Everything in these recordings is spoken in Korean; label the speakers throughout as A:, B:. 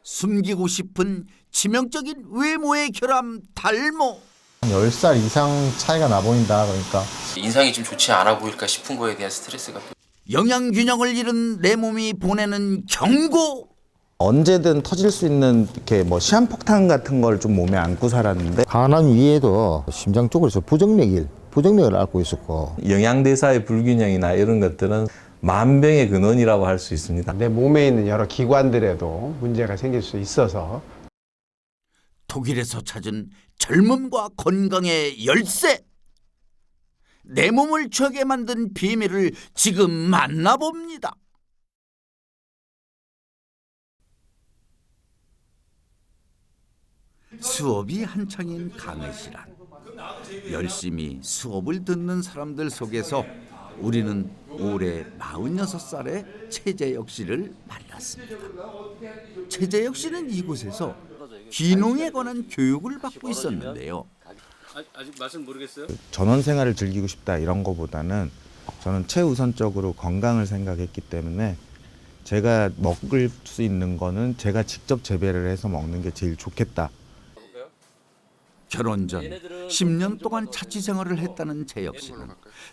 A: 숨기고 싶은 치명적인 외모의 결함 달모.
B: 한 10살 이상 차이가 나 보인다. 그러니까
C: 인상이 좀 좋지 않아 보일까 싶은 거에 대한 스트레스가 또
A: 영양균형을 잃은 내 몸이 보내는 경고.
D: 언제든 터질 수 있는 이렇게 뭐 시한폭탄 같은 걸 좀 몸에 안고 살았는데
B: 간암 위에도 심장 쪽으로 부정맥을 앓고 있었고
E: 영양대사의 불균형이나 이런 것들은 만병의 근원이라고 할 수 있습니다.
F: 내 몸에 있는 여러 기관들에도 문제가 생길 수 있어서
A: 독일에서 찾은 젊음과 건강의 열쇠. 내 몸을 추하게 만든 비밀을 지금 만나봅니다. 수업이 한창인 강의시간. 열심히 수업을 듣는 사람들 속에서 우리는 올해 46살의 최재혁 씨를 만났습니다. 최재혁 씨는 이곳에서 귀농에 관한 교육을 받고 있었는데요.
C: 아직 맛은 모르겠어요?
D: 전원 생활을 즐기고 싶다 이런 거보다는 저는 최우선적으로 건강을 생각했기 때문에 제가 먹을 수 있는 거는 제가 직접 재배를 해서 먹는 게 제일 좋겠다.
A: 결혼 전 10년 동안 자취 생활을 했다는 재혁 씨는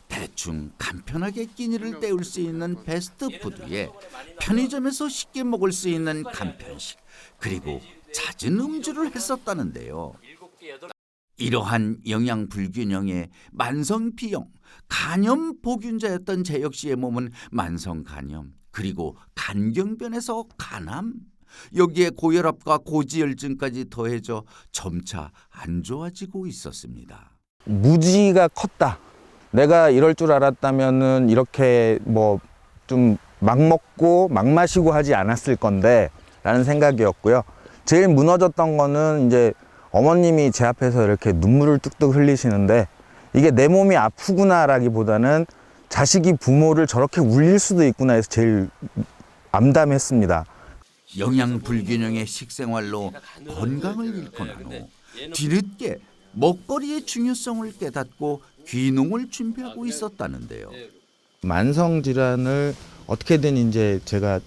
A: 대충 간편하게 끼니를 때울 수 있는 패스트푸드에 편의점에서 쉽게 먹을 수 있는 간편식, 그리고 잦은 음주를 했었다는데요. 이러한 영양 불균형에 만성비염, 간염보균자였던 재혁 씨의 몸은 만성간염, 그리고 간경변에서 간암, 여기에 고혈압과 고지혈증까지 더해져 점차 안 좋아지고 있었습니다.
D: 무지가 컸다. 내가 이럴 줄 알았다면은 이렇게 뭐 좀 막 먹고 막 마시고 하지 않았을 건데 라는 생각이었고요. 제일 무너졌던 거는 이제 어머님이 제 앞에서 이렇게 눈물을 뚝뚝 흘리시는데 이게 내 몸이 아프구나라기보다는 자식이 부모를 저렇게 울릴 수도 있구나 해서 제일 암담했습니다.
A: 영양 불균형의 식생활로 건강을 잃고 난 후 뒤늦게 먹거리의 중요성을 깨닫고 귀농을 준비하고 있었다는데요.
D: 만성 질환을 어떻게든 이제 제가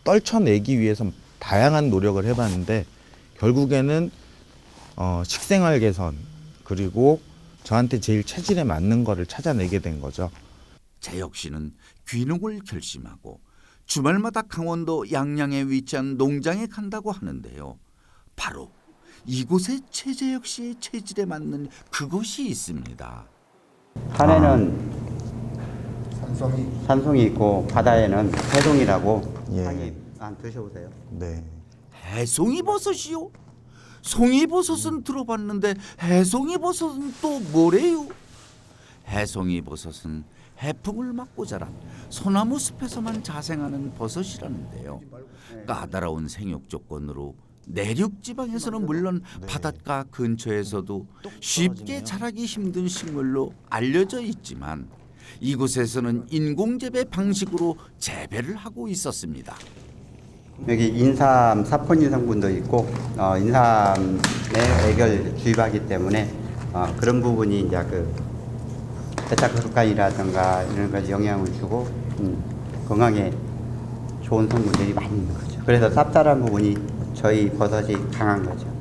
D: 떨쳐내기 위해서 다양한 노력을 해봤는데 결국에는 식생활 개선 그리고 저한테 제일 체질에 맞는 거를 찾아내게 된 거죠.
A: 재혁 씨는 귀농을 결심하고 주말마다 강원도 양양에 위치한 농장에 간다고 하는데요. 바로 이곳에 최재혁 씨의 체질에 맞는 그것이 있습니다.
G: 산에는 산송이 있고 바다에는 해송이라고.
D: 예.
G: 한 드셔보세요.
D: 네.
A: 해송이버섯이요? 송이버섯은 들어봤는데 해송이버섯은 또 뭐래요? 해송이버섯은 해풍을 맞고 자란 소나무 숲에서만 자생하는 버섯이라는데요. 까다로운 생육 조건으로 내륙 지방에서는 물론 바닷가 근처에서도 쉽게 자라기 힘든 식물로 알려져 있지만 이곳에서는 인공재배 방식으로 재배를 하고 있었습니다.
G: 여기 인삼 사포닌 성분도 있고 인삼에 액을 주입하기 때문에 그런 부분이 이제 그 베타크로칸이라든가 이런 걸 영향을 주고 건강에 좋은 성분들이 많이 있는 거죠. 그래서 쌉쌀한 부분이 저희 버섯이 강한 거죠.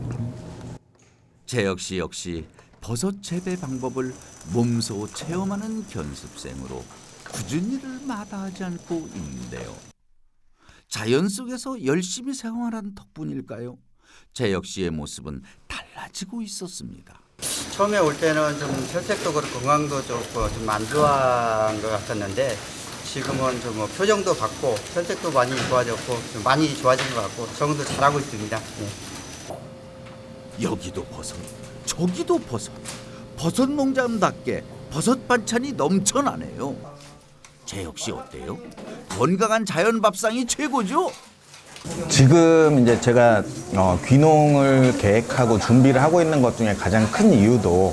A: 재혁 씨 역시 버섯 재배 방법을 몸소 체험하는 견습생으로 꾸준히를 마다하지 않고 있는데요. 자연 속에서 열심히 생활한 덕분일까요? 재혁 씨의 모습은 달라지고 있었습니다.
G: 처음에 올 때는 좀 혈색도 그렇고 건강도 좋고 좀 안 좋아한 것 같았는데 지금은 좀 뭐 표정도 밝고 혈색도 많이 좋아졌고 좀 많이 좋아진 것 같고 적응도 잘하고 있습니다. 네.
A: 여기도 버섯, 저기도 버섯. 버섯 농장답게 버섯 반찬이 넘쳐나네요. 재혁 씨 어때요? 건강한 자연 밥상이 최고죠?
D: 지금 이제 제가 귀농을 계획하고 준비를 하고 있는 것 중에 가장 큰 이유도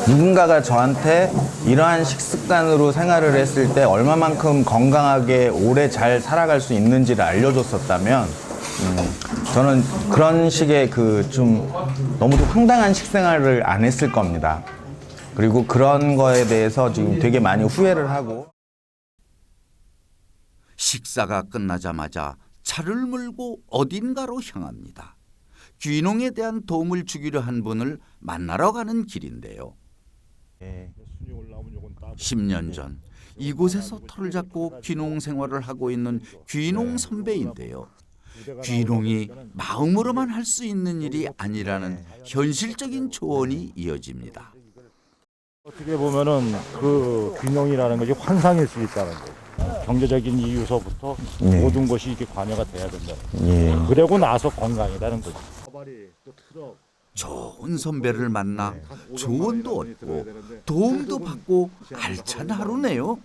D: 누군가가 저한테 이러한 식습관으로 생활을 했을 때 얼마만큼 건강하게 오래 잘 살아갈 수 있는지를 알려줬었다면 저는 그런 식의 그 좀 너무도 황당한 식생활을 안 했을 겁니다. 그리고 그런 거에 대해서 지금 되게 많이 후회를 하고
A: 식사가 끝나자마자 차를 몰고 어딘가로 향합니다. 귀농에 대한 도움을 주기로 한 분을 만나러 가는 길인데요. 10년 전 이곳에서 터를 잡고 귀농 생활을 하고 있는 귀농 선배인데요. 귀농이 마음으로만 할 수 있는 일이 아니라는 현실적인 조언이 이어집니다.
H: 어떻게 보면은 그 귀농이라는 것이 환상일 수 있다는 거예요. 경제적인 이유서부터 모든 것이 이렇게 관여가 돼야 된다. 그러고 나서 건강이라는 거죠.
A: 좋은 선배를 만나 조언도 얻고 도움도 받고 알찬 하루네요.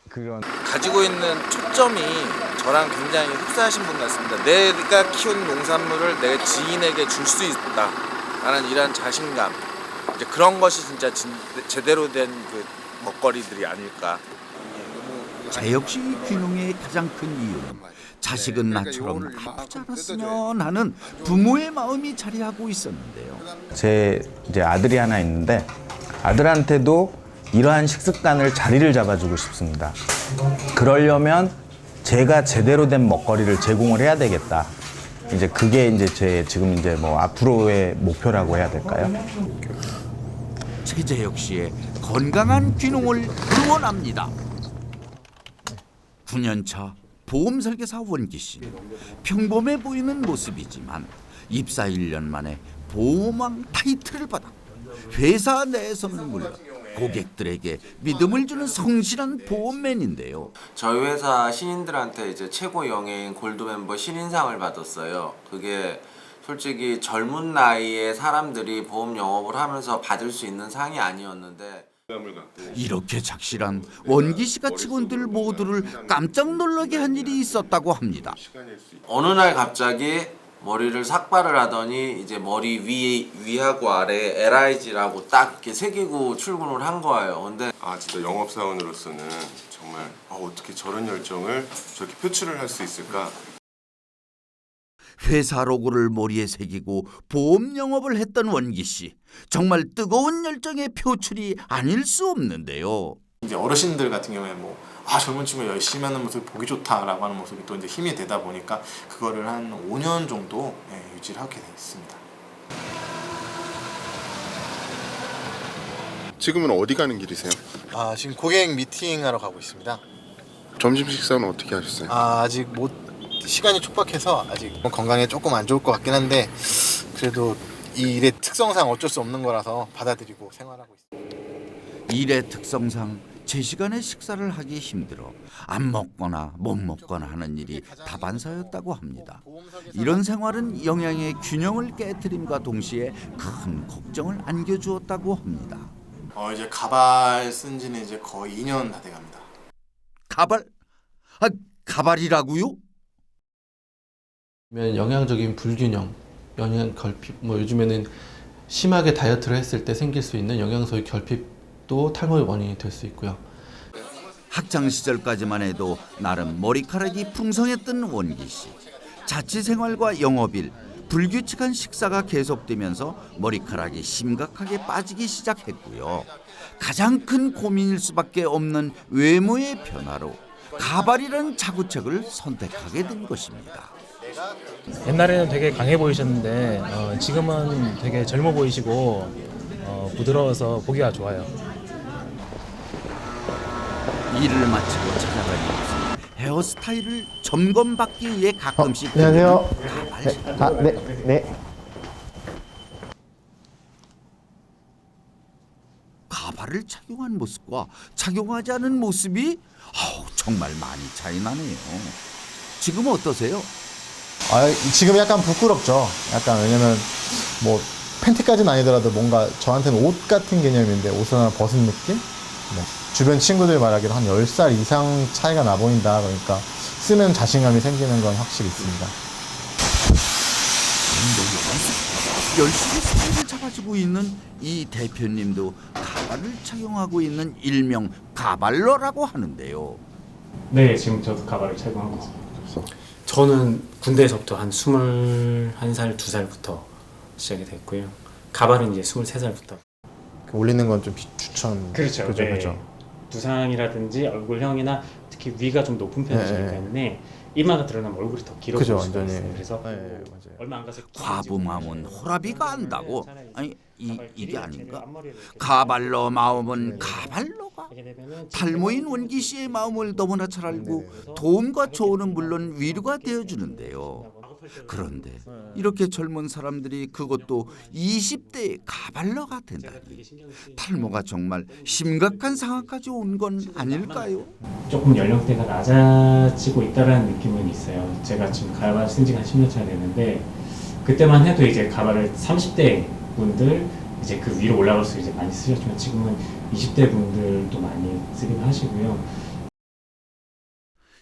D: 그런
I: 가지고 있는 초점이 저랑 굉장히 흡사하신 분 같습니다. 내가 키운 농산물을 내 지인에게 줄 수 있다라는 이런 자신감, 이제 그런 것이 진짜 제대로 된 그 먹거리들이 아닐까.
A: 재혁 씨 귀농의 가장 큰 이유는 자식은 나처럼 아프지 않았으면 하는 부모의 마음이 자리하고 있었는데요.
D: 제 이제 아들이 하나 있는데 아들한테도 이러한 식습관을 자리를 잡아주고 싶습니다. 그러려면 제가 제대로 된 먹거리를 제공을 해야 되겠다. 이제 그게 이제 제 지금 이제 뭐 앞으로의 목표라고 해야 될까요?
A: 최재혁 씨의 건강한 귀농을 응원합니다. 9년차 보험 설계사 원기 씨는 평범해 보이는 모습이지만 입사 1년 만에 보험왕 타이틀을 받아 회사 내에서는 물론 고객들에게 믿음을 주는 성실한 보험맨인데요.
I: 저희 회사 신인들한테 이제 최고 영예인 골드멤버 신인상을 받았어요. 그게 솔직히 젊은 나이에 사람들이 보험 영업을 하면서 받을 수 있는 상이 아니었는데,
A: 이렇게 착실한 원기 씨가 직원들 모두를 깜짝 놀라게 한 일이 있었다고 합니다.
I: 어느 날 갑자기 머리를 삭발을 하더니 이제 머리 위하고 아래에 LIG라고 딱 이렇게 새기고 출근을 한 거예요. 근데
J: 진짜 영업사원으로서는 정말 어떻게 저런 열정을 저렇게 표출을 할 수 있을까?
A: 회사 로고를 머리에 새기고 보험 영업을 했던 원기 씨. 정말 뜨거운 열정의 표출이 아닐 수 없는데요.
K: 이제 어르신들 같은 경우에 젊은 친구가 열심히 하는 모습이 보기 좋다라고 하는 모습이 또 이제 힘이 되다 보니까 그거를 한 5년 정도 유지를 하게 됐습니다.
J: 지금은 어디 가는 길이세요?
K: 지금 고객 미팅하러 가고 있습니다.
J: 점심 식사는 어떻게 하셨어요?
K: 아직 시간이 촉박해서 아직 건강에 조금 안 좋을 것 같긴 한데 그래도 이 일의 특성상 어쩔 수 없는 거라서 받아들이고 생활하고 있습니다.
A: 일의 특성상 제 시간에 식사를 하기 힘들어 안 먹거나 못 먹거나 하는 일이 다반사였다고 합니다. 이런 생활은 영양의 균형을 깨트림과 동시에 큰 걱정을 안겨주었다고 합니다.
K: 이제 가발 쓴 지는 이제 거의 2년 다 돼갑니다.
A: 가발? 가발이라고요?
L: 영양적인 불균형, 영양 결핍, 요즘에는 심하게 다이어트를 했을 때 생길 수 있는 영양소의 결핍도 탈모의 원인이 될 수 있고요.
A: 학창 시절까지만 해도 나름 머리카락이 풍성했던 원기 씨. 자취 생활과 영업일, 불규칙한 식사가 계속되면서 머리카락이 심각하게 빠지기 시작했고요. 가장 큰 고민일 수밖에 없는 외모의 변화로 가발이라는 자구책을 선택하게 된 것입니다.
M: 옛날에는 되게 강해 보이셨는데 지금은 되게 젊어 보이시고 부드러워서 보기가 좋아요.
A: 일을 마치고 찾아가는 곳은 헤어스타일을 점검받기 위해 가끔씩
B: 안녕하세요. 네.
A: 가발을 착용한 모습과 착용하지 않은 모습이 정말 많이 차이 나네요. 지금 어떠세요?
B: 지금 약간 부끄럽죠. 약간 왜냐면 팬티까지는 아니더라도 뭔가 저한테는 옷 같은 개념인데 옷을 하나 벗은 느낌? 주변 친구들 말하기로 한 10살 이상 차이가 나 보인다. 그러니까 쓰는 자신감이 생기는 건 확실히 있습니다.
A: 열심히 스타일을 잡아주고 있는 이 대표님도 가발을 착용하고 있는 일명 가발러라고 하는데요.
M: 네, 지금 저도 가발을 착용하고 있습니다. 저는 군대에서부터 한 21살, 2살부터 시작이 됐고요. 가발은 이제 23살부터.
B: 올리는 건 좀 비추천.
M: 그렇죠.
B: 그죠.
M: 두상이라든지 얼굴형이나 특히 위가 좀 높은 편이시기 때문에 이마가 드러나면 얼굴이 더 길어
B: 그죠,
M: 보일 수가
B: 완전히.
M: 있어요. 그래서
B: 네, 맞아요.
M: 얼마 안 가서
A: 과부 마음은 호라비가 안다고? 아니 이게
M: 길이
A: 아닌가?
M: 앞머리를 이렇게
A: 가발로 마음은 가발로가?
M: 하게 되면은
A: 탈모인 원기 씨의 마음을 너무나 잘 알고 도움과 조언은 물론 위로가 되어주는데요. 그런데 이렇게 젊은 사람들이 그것도 20대의 가발러가 된다니 탈모가 정말 심각한 상황까지 온 건 아닐까요?
M: 조금 연령대가 낮아지고 있다라는 느낌은 있어요. 제가 지금 가발 쓴 지가 한 10년 차 됐는데 그때만 해도 이제 가발을 30대 분들 이제 그 위로 올라갈수록 이제 많이 쓰셨지만 지금은 20대 분들도 많이 쓰긴 하시고요.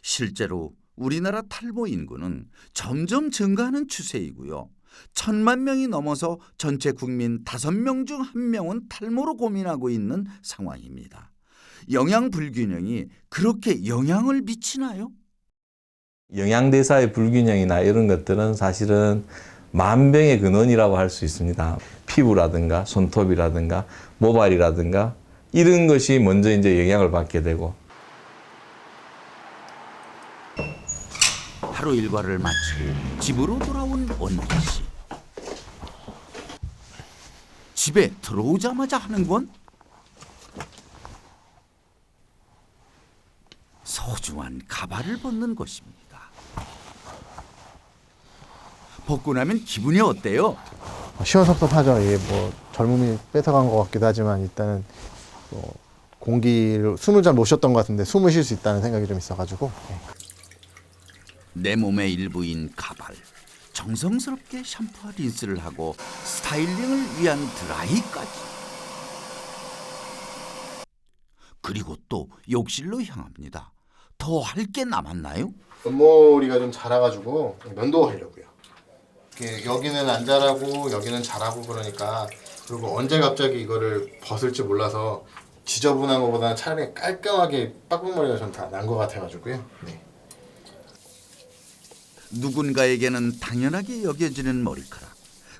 A: 실제로 우리나라 탈모 인구는 점점 증가하는 추세이고요. 1,000만 명이 넘어서 전체 국민 5명 중 1명은 탈모로 고민하고 있는 상황입니다. 영양 불균형이 그렇게 영향을 미치나요?
E: 영양대사의 불균형이나 이런 것들은 사실은 만병의 근원이라고 할 수 있습니다. 피부라든가 손톱이라든가 모발이라든가 이런 것이 먼저 이제 영향을 받게 되고
A: 하루 일과를 마치고 집으로 돌아온 원기 씨. 집에 들어오자마자 하는 건 소중한 가발을 벗는 것입니다. 벗고 나면 기분이 어때요?
B: 시원섭섭하죠. 이게 뭐 젊음이 뺏어간 것 같기도 하지만 일단은 뭐 공기를 숨을 잘 못 쉬었던 것 같은데 숨을 쉴 수 있다는 생각이 좀 있어가지고.
A: 내 몸의 일부인 가발. 정성스럽게 샴푸와 린스를 하고 스타일링을 위한 드라이까지. 그리고 또 욕실로 향합니다. 더 할 게 남았나요?
K: 옆머리가 좀 자라가지고 면도하려고요. 여기는 안 자라고 여기는 자라고 그러니까 그리고 언제 갑자기 이거를 벗을지 몰라서 지저분한 것보다는 차라리 깔끔하게 빡빡머리가 좀 다 난 것 같아가지고요. 네.
A: 누군가에게는 당연하게 여겨지는 머리카락.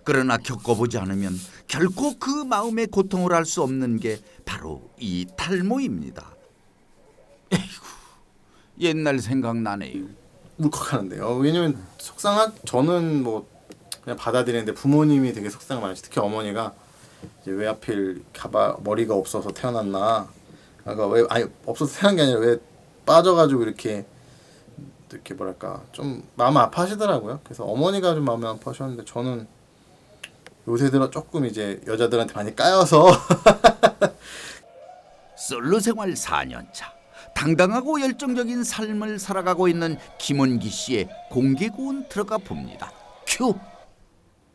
A: 그러나 겪어보지 않으면 결코 그 마음의 고통을 알 수 없는 게 바로 이 탈모입니다. 에이구, 옛날 생각나네요.
K: 울컥하는데요. 왜냐면 저는 뭐 그냥 받아들이는데 부모님이 되게 속상 많으시. 특히 어머니가 이제 왜 하필 머리가 없어서 태어났나. 그러니까 왜 없어서 태어난 게 아니라 왜 빠져가지고 이렇게 뭐랄까 좀 마음 아파하시더라고요. 그래서 어머니가 좀 마음이 아파하셨는데 저는 요새 들어 조금 이제 여자들한테 많이 까여서
A: 솔로 생활 4년 차. 당당하고 열정적인 삶을 살아가고 있는 김원기 씨의 공개고운 들어가 봅니다. 큐.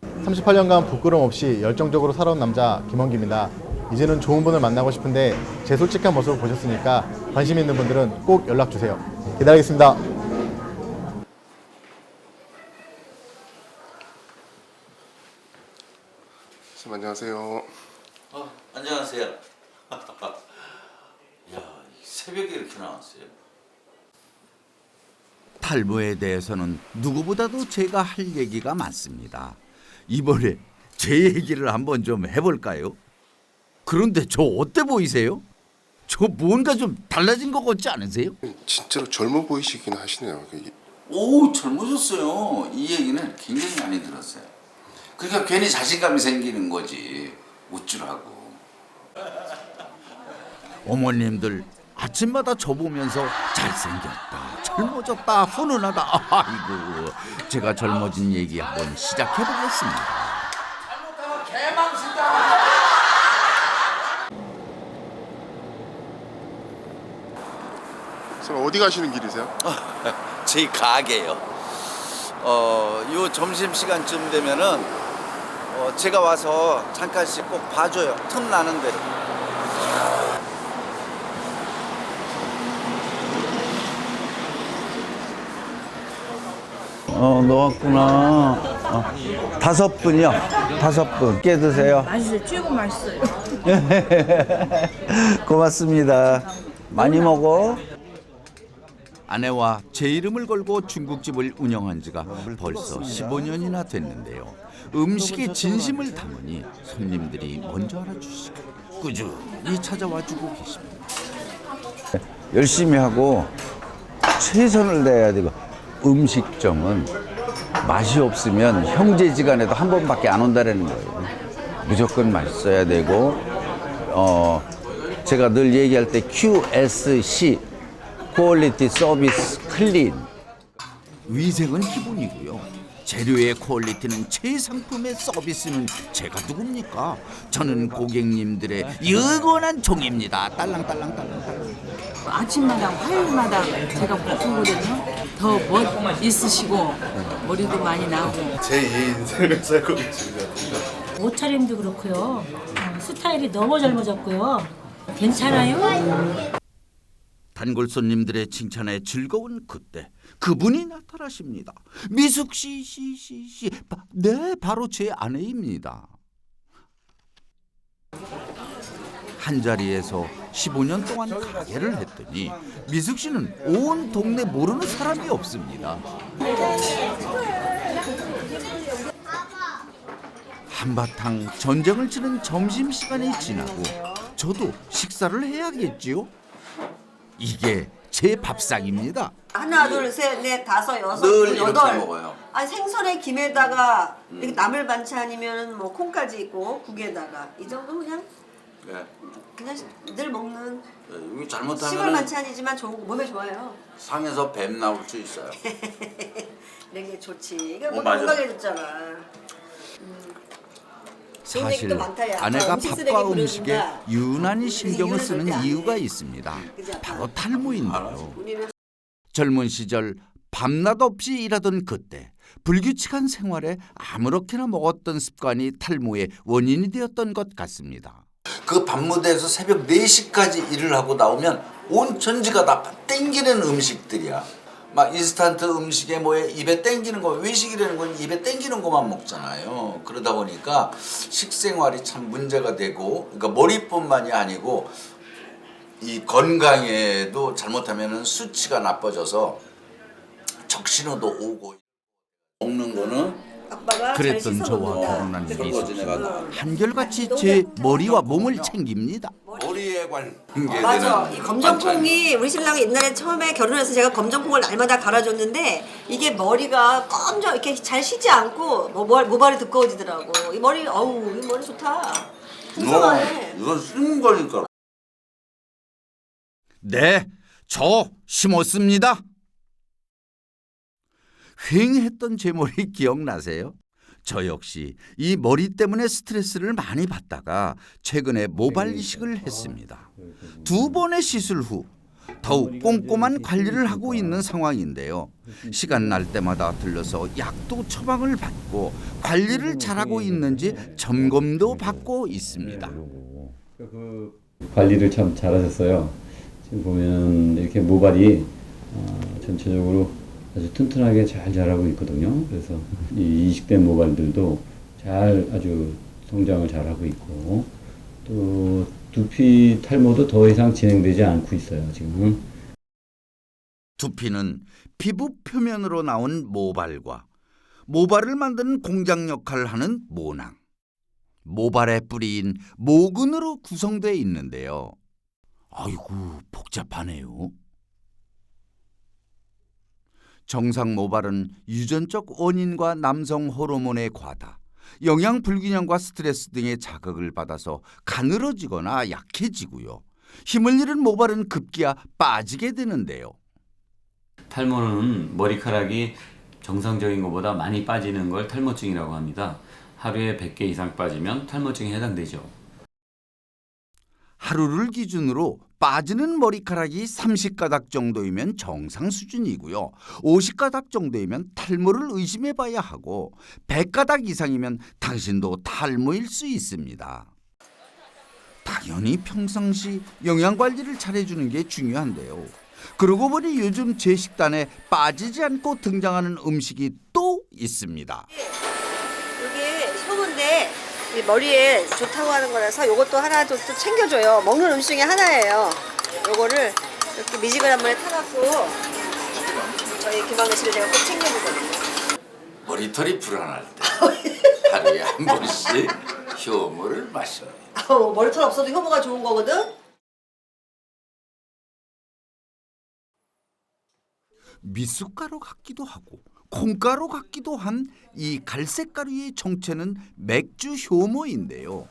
B: 38년간 부끄럼 없이 열정적으로 살아온 남자 김원기입니다. 이제는 좋은 분을 만나고 싶은데 제 솔직한 모습을 보셨으니까 관심 있는 분들은 꼭 연락 주세요. 기다리겠습니다.
J: 선생님 안녕하세요.
A: 안녕하세요. 야, 새벽에 이렇게 나왔어요. 탈모에 대해서는 누구보다도 제가 할 얘기가 많습니다. 이번에 제 얘기를 한번 좀 해볼까요? 그런데 저 어때 보이세요? 저 뭔가 좀 달라진 것 같지 않으세요?
J: 진짜로 젊어 보이시긴 하시네요.
A: 오, 젊어졌어요. 이 얘기는 굉장히 많이 들었어요. 그러니까 괜히 자신감이 생기는 거지. 우쭐하고. 어머님들 아침마다 저 보면서 잘생겼다, 젊어졌다, 훈훈하다. 아이고, 제가 젊어진 얘기 한번 시작해보겠습니다. 잘못하면 개망신다.
J: 선생님 어디 가시는 길이세요?
A: 제 가게요. 요 점심 시간쯤 되면은 제가 와서 잠깐씩 꼭 봐줘요. 틈 나는 대로.
D: 넣었구나. 5분이요. 5분. 깨 드세요.
N: 맛있어요. 최고 맛있어요.
D: 고맙습니다. 많이 먹어.
A: 아내와 제 이름을 걸고 중국집을 운영한 지가 벌써 15년이나 됐는데요. 음식에 진심을 담으니 손님들이 먼저 알아주시고 꾸준히 찾아와주고 계십니다.
D: 열심히 하고 최선을 다해야 되고
A: 음식점은 맛이 없으면 형제지간에도 한 번밖에 안 온다라는 거예요. 무조건 맛있어야 되고 제가 늘 얘기할 때 QSC 퀄리티 서비스 클린 위생은 기본이고요. 재료의 퀄리티는 최상품의 서비스는 제가 누굽니까? 저는 고객님들의 영원한 종입니다. 딸랑딸랑딸랑딸랑.
N: 아침마다 화요일마다 제가 꼭 보거든요. 더 멋있으시고 머리도 많이 나고
J: 제2의 인생을 살고 있습니다.
O: 옷차림도 그렇고요. 스타일이 너무 젊어졌고요. 괜찮아요?
A: 단골 손님들의 칭찬에 즐거운 그때 그분이 나타나십니다. 미숙 씨. 네, 바로 제 아내입니다. 한자리에서 15년 동안 가게를 했더니 미숙 씨는 온 동네 모르는 사람이 없습니다. 한바탕 전쟁을 치는 점심시간이 지나고 저도 식사를 해야겠지요. 이게 제 밥상입니다.
P: 하나, 둘, 셋, 넷, 다섯, 여섯,
A: 늘
P: 여덟.
A: 이렇게 먹어요.
P: 아니 생선에 김에다가 이렇게 나물 반찬이면 뭐 콩까지 있고 국에다가 이 정도 그냥
A: 네.
P: 그냥 늘 먹는
A: 이게
P: 시골
A: 잘못하면
P: 반찬이지만 좋은 몸에 좋아요.
A: 상에서 뱀 나올 수 있어요.
P: 이런 게 좋지. 이게 뭐
A: 맞아.
P: 건강해졌잖아.
A: 사실 아내가 밥과 음식에 유난히 신경을 쓰는 이유가 있습니다. 바로 탈모인데요. 젊은 시절 밤낮 없이 일하던 그때 불규칙한 생활에 아무렇게나 먹었던 습관이 탈모의 원인이 되었던 것 같습니다. 그 밤무대에서 새벽 4시까지 일을 하고 나오면 온 전지가 다 땡기는 음식들이야. 막 인스턴트 음식에 뭐에 입에 땡기는 거, 외식이라는 건 입에 땡기는 것만 먹잖아요. 그러다 보니까 식생활이 참 문제가 되고, 그러니까 머리뿐만이 아니고 이 건강에도 잘못하면은 수치가 나빠져서 적신호도 오고. 먹는 거는 그랬던 저와 결혼한 미숙씨가 한결같이 제 머리와 몸을 챙깁니다. 머리에 관계되는
P: 맞아. 이 검정콩이 우리 신랑이 옛날에 처음에 결혼해서 제가 검정콩을 날마다 갈아줬는데 이게 머리가 검정 이렇게 잘 쉬지 않고 모발이 두꺼워지더라고. 이 머리 어우 이 머리 좋다. 풍성하네.
A: 이건 쓰는 거니까. 네, 저 심었습니다. 휑했던 제 머리 기억나세요? 저 역시 이 머리 때문에 스트레스를 많이 받다가 최근에 모발 이식을 했습니다. 2번의 시술 후 더욱 꼼꼼한 관리를 하고 있는 상황인데요. 시간 날 때마다 들러서 약도 처방을 받고 관리를 잘하고 있는지 점검도 받고 있습니다.
Q: 관리를 참 잘하셨어요. 지금 보면 이렇게 모발이 전체적으로 아주 튼튼하게 잘 자라고 있거든요. 그래서 이 이식된 모발들도 아주 성장을 잘하고 있고 또 두피 탈모도 더 이상 진행되지 않고 있어요. 지금.
A: 두피는 피부 표면으로 나온 모발과 모발을 만드는 공장 역할을 하는 모낭, 모발의 뿌리인 모근으로 구성되어 있는데요. 아이고 복잡하네요. 정상 모발은 유전적 원인과 남성 호르몬의 과다, 영양 불균형과 스트레스 등의 자극을 받아서 가늘어지거나 약해지고요. 힘을 잃은 모발은 급기야 빠지게 되는데요.
R: 탈모는 머리카락이 정상적인 것보다 많이 빠지는 걸 탈모증이라고 합니다. 하루에 100개 이상 빠지면 탈모증에 해당되죠.
A: 하루를 기준으로 빠지는 머리카락이 30가닥 정도이면 정상 수준이고요. 50가닥 정도이면 탈모를 의심해 봐야 하고 100가닥 이상이면 당신도 탈모일 수 있습니다. 당연히 평상시 영양관리를 잘해주는 게 중요한데요. 그러고 보니 요즘 제 식단에 빠지지 않고 등장하는 음식이 또 있습니다.
P: 이게 효모인데 머리에 좋다고 하는 거라서 이것도 하나 또 챙겨줘요. 먹는 음식 중에 하나예요. 요거를 이렇게 미직을 한 번에 타갖고 저희 김학래 씨를 제가 꼭 챙겨주거든요.
A: 머리털이 불안할 때 하루에 한 번씩 효모를 마십니다.
P: 머리털 없어도 효모가 좋은 거거든.
A: 미숫가루 같기도 하고 콩가루 같기도 한 이 갈색 가루의 정체는 맥주 효모인데요.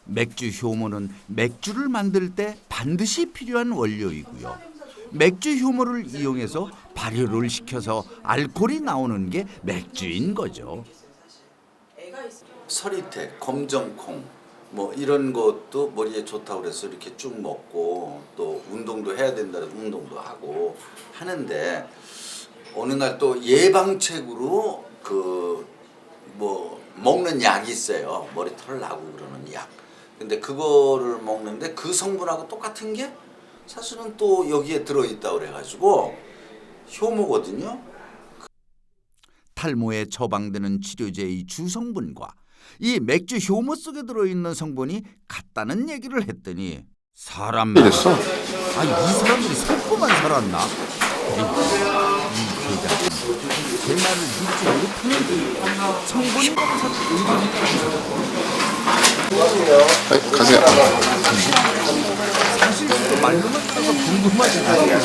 A: 맥주 효모는 맥주를 만들 때 반드시 필요한 원료이고요. 맥주 효모를 이용해서 발효를 시켜서 알코올이 나오는 게 맥주인 거죠. 서리태, 검정콩 뭐 이런 것도 머리에 좋다고 그래서 이렇게 쭉 먹고 또 운동도 해야 된다 그래서 운동도 하고 하는데 어느 날 또 예방책으로 그 뭐 먹는 약이 있어요. 머리털 나고 그러는 약. 근데 그거를 먹는데 그 성분하고 똑같은 게 사실은 또 여기에 들어있다고 그래가지고 효모거든요. 탈모에 처방되는 치료제의 주성분과 이 맥주 효모 속에 들어있는 성분이 같다는 얘기를 했더니 사람 됐어? 아, 이 사람들이 속고만 살았나? 이 제작진 제 말을 믿지 못하는데 성분이 같아
K: 가세요.
A: 사실 그 말로만 들어서 궁금하지 않아요.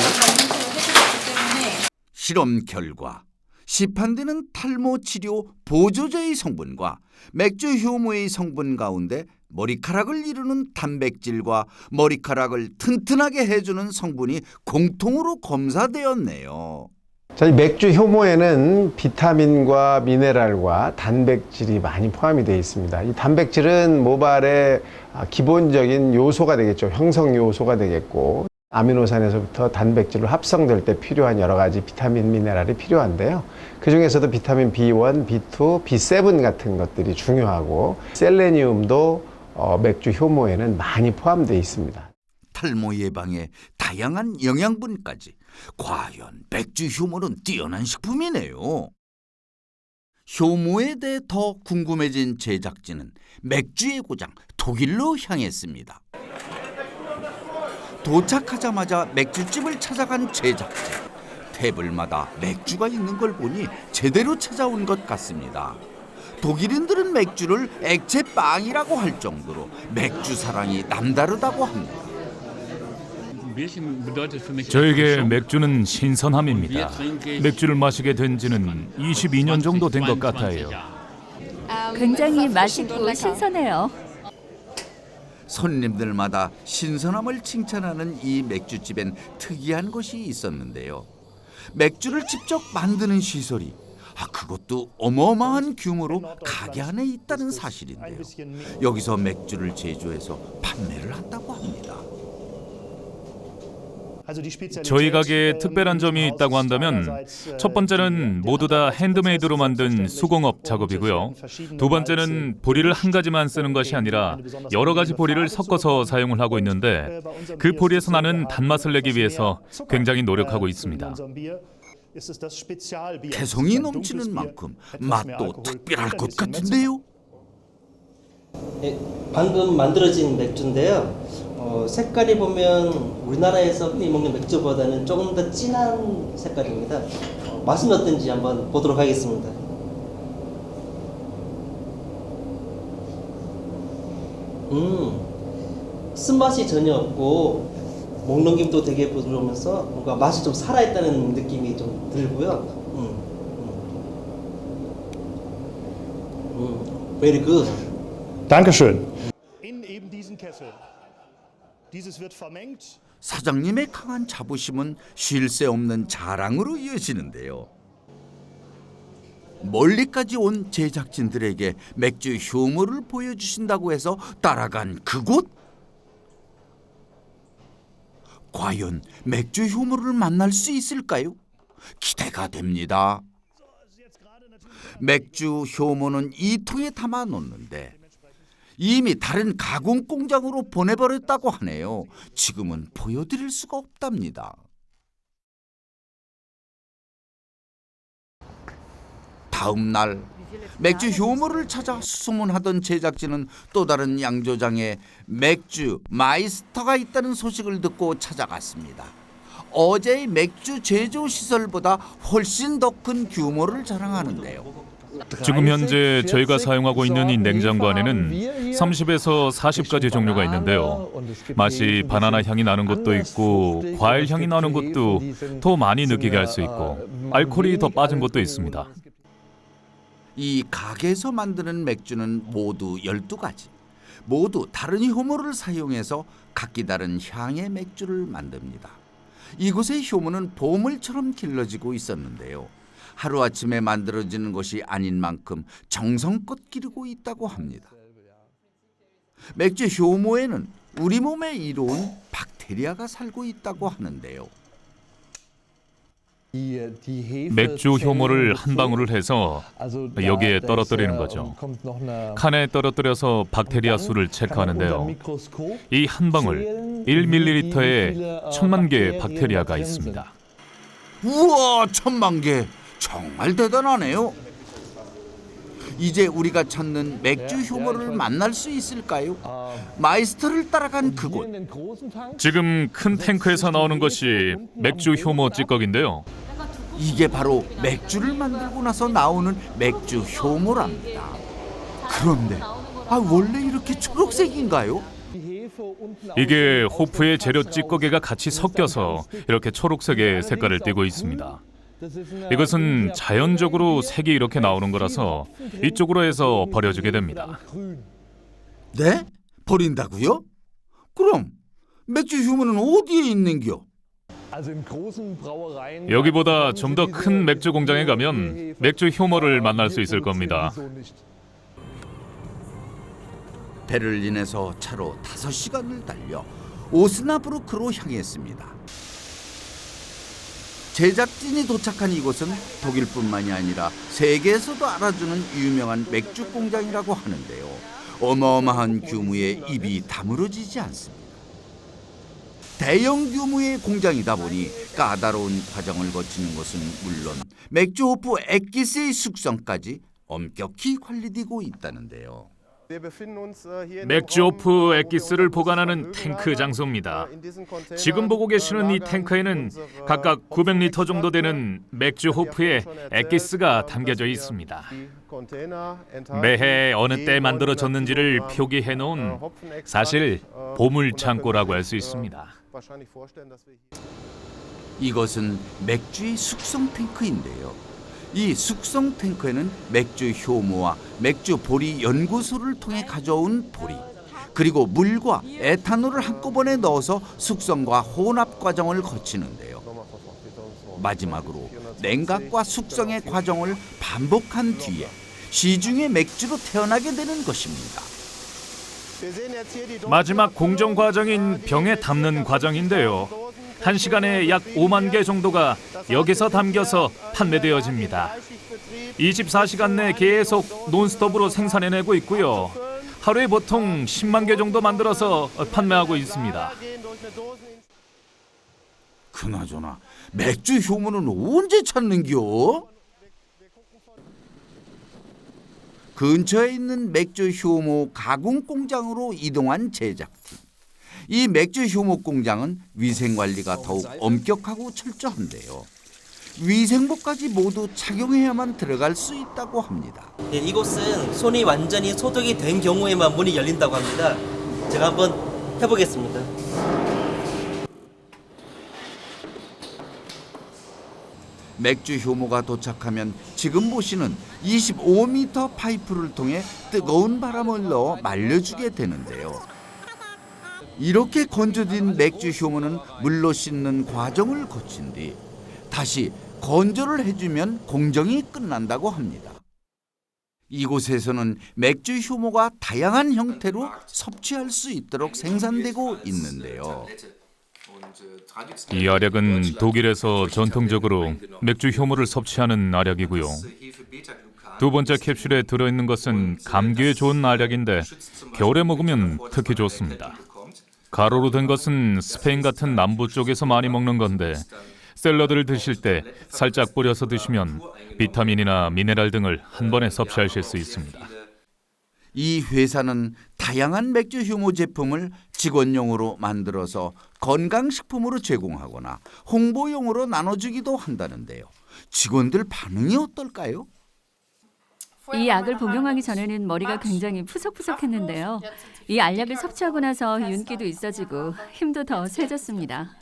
A: 실험 결과 시판되는 탈모 치료 보조제의 성분과 맥주 효모의 성분 가운데 머리카락을 이루는 단백질과 머리카락을 튼튼하게 해주는 성분이 공통으로 검사되었네요.
F: 저희 맥주 효모에는 비타민과 미네랄과 단백질이 많이 포함이 되어 있습니다. 이 단백질은 모발의 기본적인 요소가 되겠죠. 형성 요소가 되겠고 아미노산에서부터 단백질로 합성될 때 필요한 여러 가지 비타민, 미네랄이 필요한데요. 그 중에서도 비타민 B1, B2, B7 같은 것들이 중요하고 셀레니움도 맥주 효모에는 많이 포함되어 있습니다.
A: 탈모 예방에 다양한 영양분까지 과연 맥주 효모는 뛰어난 식품이네요. 효모에 대해 더 궁금해진 제작진은 맥주의 고장 독일로 향했습니다. 도착하자마자 맥주집을 찾아간 제작진. 테이블마다 맥주가 있는 걸 보니 제대로 찾아온 것 같습니다. 독일인들은 맥주를 액체빵이라고 할 정도로 맥주 사랑이 남다르다고 합니다.
S: 저에게 맥주는 신선함입니다. 맥주를 마시게 된 지는 22년 정도 된 것 같아요.
T: 굉장히 맛있고 신선해요.
A: 손님들마다 신선함을 칭찬하는 이 맥주집엔 특이한 것이 있었는데요. 맥주를 직접 만드는 시설이 그것도 어마어마한 규모로 가게 안에 있다는 사실인데요. 여기서 맥주를 제조해서 판매를 한다고 합니다.
S: 저희 가게에 특별한 점이 있다고 한다면 첫 번째는 모두 다 핸드메이드로 만든 수공업 작업이고요. 두 번째는 보리를 한 가지만 쓰는 것이 아니라 여러 가지 보리를 섞어서 사용을 하고 있는데 그 보리에서 나는 단맛을 내기 위해서 굉장히 노력하고 있습니다.
A: 개성이 넘치는 만큼 맛도 특별할 것 같은데요.
U: 방금 만들어진 맥주인데요. 색깔이 보면 우리나라에서 흔히 먹는 맥주보다는 조금 더 진한 색깔입니다. 맛은 어떤지 한번 보도록 하겠습니다. 쓴맛이 전혀 없고 목넘김도 되게 부드러우면서 뭔가 맛이 좀 살아있다는 느낌이 좀 들고요. Very good.
H: Dankeschön.
A: 사장님의 강한 자부심은 쉴 새 없는 자랑으로 이어지는데요. 멀리까지 온 제작진들에게 맥주 효모를 보여주신다고 해서 따라간 그곳? 과연 맥주 효모를 만날 수 있을까요? 기대가 됩니다. 맥주 효모는 이 통에 담아 놓는데 이미 다른 가공 공장으로 보내버렸다고 하네요. 지금은 보여드릴 수가 없답니다. 다음 날 맥주 효모를 찾아 수소문하던 제작진은 또 다른 양조장에 맥주 마이스터가 있다는 소식을 듣고 찾아갔습니다. 어제의 맥주 제조 시설보다 훨씬 더 큰 규모를 자랑하는데요.
S: 지금 현재 저희가 사용하고 있는 이 냉장고 안에는 30에서 40가지 종류가 있는데요. 맛이 바나나 향이 나는 것도 있고 과일 향이 나는 것도 더 많이 느끼게 할 수 있고 알코올이 더 빠진 것도 있습니다.
A: 이 가게에서 만드는 맥주는 모두 12가지. 모두 다른 효모를 사용해서 각기 다른 향의 맥주를 만듭니다. 이곳의 효모는 보물처럼 길러지고 있었는데요. 하루아침에 만들어지는 것이 아닌 만큼 정성껏 기르고 있다고 합니다. 맥주 효모에는 우리 몸에 이로운 박테리아가 살고 있다고 하는데요.
S: 맥주 효모를 한 방울을 해서 여기에 떨어뜨리는 거죠. 칸에 떨어뜨려서 박테리아 수를 체크하는데요. 이 한 방울 1ml에 1000만 개의 박테리아가 있습니다.
A: 우와, 1000만 개! 정말 대단하네요. 이제 우리가 찾는 맥주 효모를 만날 수 있을까요? 마이스터를 따라간 그곳.
S: 지금 큰 탱크에서 나오는 것이 맥주 효모 찌꺼기인데요.
A: 이게 바로 맥주를 만들고 나서 나오는 맥주 효모랍니다. 그런데 원래 이렇게 초록색인가요?
S: 이게 호프의 재료 찌꺼기가 같이 섞여서 이렇게 초록색의 색깔을 띠고 있습니다. 이것은 자연적으로 색이 이렇게 나오는 거라서 이쪽으로 해서 버려지게 됩니다.
A: 네? 버린다고요? 그럼 맥주 효모는 어디에 있는겨?
S: 여기보다 좀 더 큰 맥주 공장에 가면 맥주 효모를 만날 수 있을 겁니다.
A: 베를린에서 차로 5시간을 달려 오스나브루크로 향했습니다. 제작진이 도착한 이곳은 독일뿐만이 아니라 세계에서도 알아주는 유명한 맥주 공장이라고 하는데요. 어마어마한 규모에 입이 다물어지지 않습니다. 대형 규모의 공장이다 보니 까다로운 과정을 거치는 것은 물론 맥주 호프 액기스의 숙성까지 엄격히 관리되고 있다는데요.
S: 맥주 호프 액기스를 보관하는 탱크 장소입니다. 지금 보고 계시는 이 탱크에는 각각 900리터 정도 되는 맥주 호프의 액기스가 담겨져 있습니다. 매해 어느 때 만들어졌는지를 표기해 놓은 사실 보물 창고라고 할 수 있습니다.
A: 이것은 맥주의 숙성 탱크인데요. 이 숙성 탱크에는 맥주 효모와 맥주 보리 연구소를 통해 가져온 보리, 그리고 물과 에탄올을 한꺼번에 넣어서 숙성과 혼합 과정을 거치는데요. 마지막으로 냉각과 숙성의 과정을 반복한 뒤에 시중의 맥주로 태어나게 되는 것입니다.
S: 마지막 공정 과정인 병에 담는 과정인데요. 1시간에 약 5만 개 정도가 여기서 담겨서 판매되어집니다. 24시간 내 계속 논스톱으로 생산해내고 있고요. 하루에 보통 10만 개 정도 만들어서 판매하고 있습니다.
A: 그나저나 맥주 효모는 언제 찾는겨? 근처에 있는 맥주 효모 가공 공장으로 이동한 제작팀. 이 맥주 효모 공장은 위생 관리가 더욱 엄격하고 철저한데요. 위생복까지 모두 착용해야만 들어갈 수 있다고 합니다.
U: 네, 이곳은 손이 완전히 소독이 된 경우에만 문이 열린다고 합니다. 제가 한번 해보겠습니다.
A: 맥주 효모가 도착하면 지금 보시는 25m 파이프를 통해 뜨거운 바람을 넣어 말려주게 되는데요. 이렇게 건조된 맥주 효모는 물로 씻는 과정을 거친 뒤 다시 건조를 해주면 공정이 끝난다고 합니다. 이곳에서는 맥주 효모가 다양한 형태로 섭취할 수 있도록 생산되고 있는데요.
S: 이 알약은 독일에서 전통적으로 맥주 효모를 섭취하는 알약이고요. 두 번째 캡슐에 들어있는 것은 감기에 좋은 알약인데 겨울에 먹으면 특히 좋습니다. 가루로 된 것은 스페인 같은 남부 쪽에서 많이 먹는 건데 샐러드를 드실 때 살짝 뿌려서 드시면 비타민이나 미네랄 등을 한 번에 섭취하실 수 있습니다.
A: 이 회사는 다양한 맥주 효모 제품을 직원용으로 만들어서 건강식품으로 제공하거나 홍보용으로 나눠주기도 한다는데요. 직원들 반응이 어떨까요?
T: 이 약을 복용하기 전에는 머리가 굉장히 푸석푸석했는데요. 이 알약을 섭취하고 나서 윤기도 있어지고 힘도 더 세졌습니다.